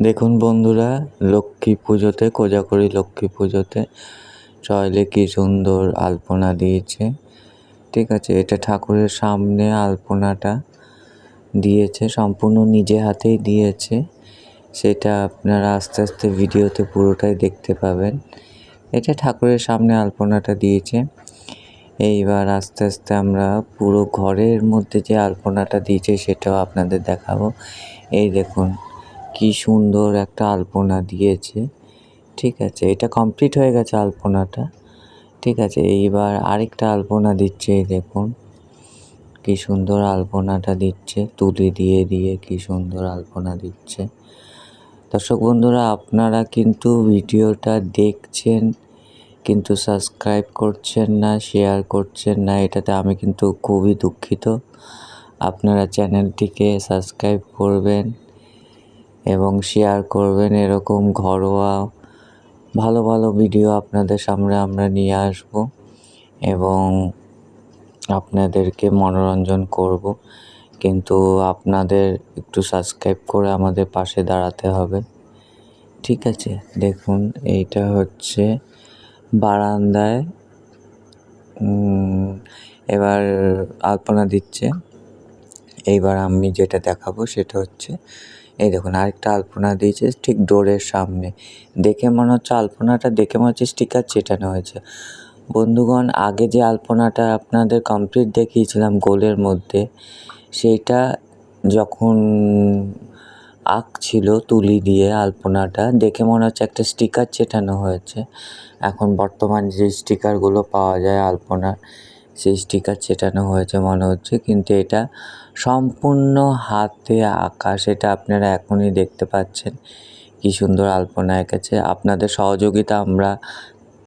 দেখুন বন্ধুরা, লক্ষ্মী পুজোতে কোজাগরী লক্ষ্মী পুজোতে টয়লে কি সুন্দর আলপনা দিয়েছে। ঠিক আছে, এটা ঠাকুরের সামনে আলপনাটা দিয়েছে, সম্পূর্ণ নিজে হাতেই দিয়েছে। সেটা আপনারা আস্তে আস্তে ভিডিওতে পুরোটাই দেখতে পাবেন। এটা ঠাকুরের সামনে আলপনাটা দিয়েছে। এইবার আস্তে আস্তে আমরা পুরো ঘরের মধ্যে যে আলপনাটা দিয়েছে সেটাও আপনাদের দেখাবো। এই দেখুন কি সুন্দর একটা আলপনা দিয়েছে। ঠিক আছে, এটা কমপ্লিট হয়ে গেছে আলপনাটা। ঠিক আছে, এইবার আরেকটা আলপনা দিচ্ছে। এই দেখুন কি সুন্দর আলপনাটা দিচ্ছে, তুলি দিয়ে দিয়ে কি সুন্দর আলপনা দিচ্ছে। দর্শক বন্ধুরা, আপনারা কিন্তু ভিডিওটা দেখছেন কিন্তু সাবস্ক্রাইব করছেন না, শেয়ার করছেন না, এটাতে আমি কিন্তু খুবই দুঃখিত। আপনারা চ্যানেলটিকে সাবস্ক্রাইব করবেন এবং শেয়ার করবেন। এরকম ঘরোয়া ভালো ভালো ভিডিও আপনাদের সামনে আমরা নিয়ে আসব এবং আপনাদেরকে মনোরঞ্জন করব, কিন্তু আপনাদের একটু সাবস্ক্রাইব করে আমাদের পাশে দাঁড়াতে হবে। ঠিক আছে, দেখুন এইটা হচ্ছে বারান্দায় এবার আলপনা দিচ্ছে। এইবার আমি যেটা দেখাবো সেটা হচ্ছে, এই দেখুন আরেকটা আলপনা দিয়েছে ঠিক ডোরের সামনে। দেখে মনে হচ্ছে আলপনাটা দেখে মনে হচ্ছে স্টিকার চেটানো হয়েছে। বন্ধুগণ, আগে যে আলপনাটা আপনাদের কমপ্লিট দেখিয়েছিলাম গোলের মধ্যে, সেইটা যখন আঁকছিল তুলি দিয়ে আলপনাটা দেখে মনে হচ্ছে একটা স্টিকার চেটানো হয়েছে। এখন বর্তমান যে স্টিকারগুলো পাওয়া যায় আলপনার, সেই স্টিকার চেটানো হয়েছে মনে হচ্ছে, কিন্তু এটা সম্পূর্ণ হাতে আঁকা। সেটা আপনারা এখনই দেখতে পাচ্ছেন কি সুন্দর আলপনা এঁকেছে। আপনাদের সহযোগিতা আমরা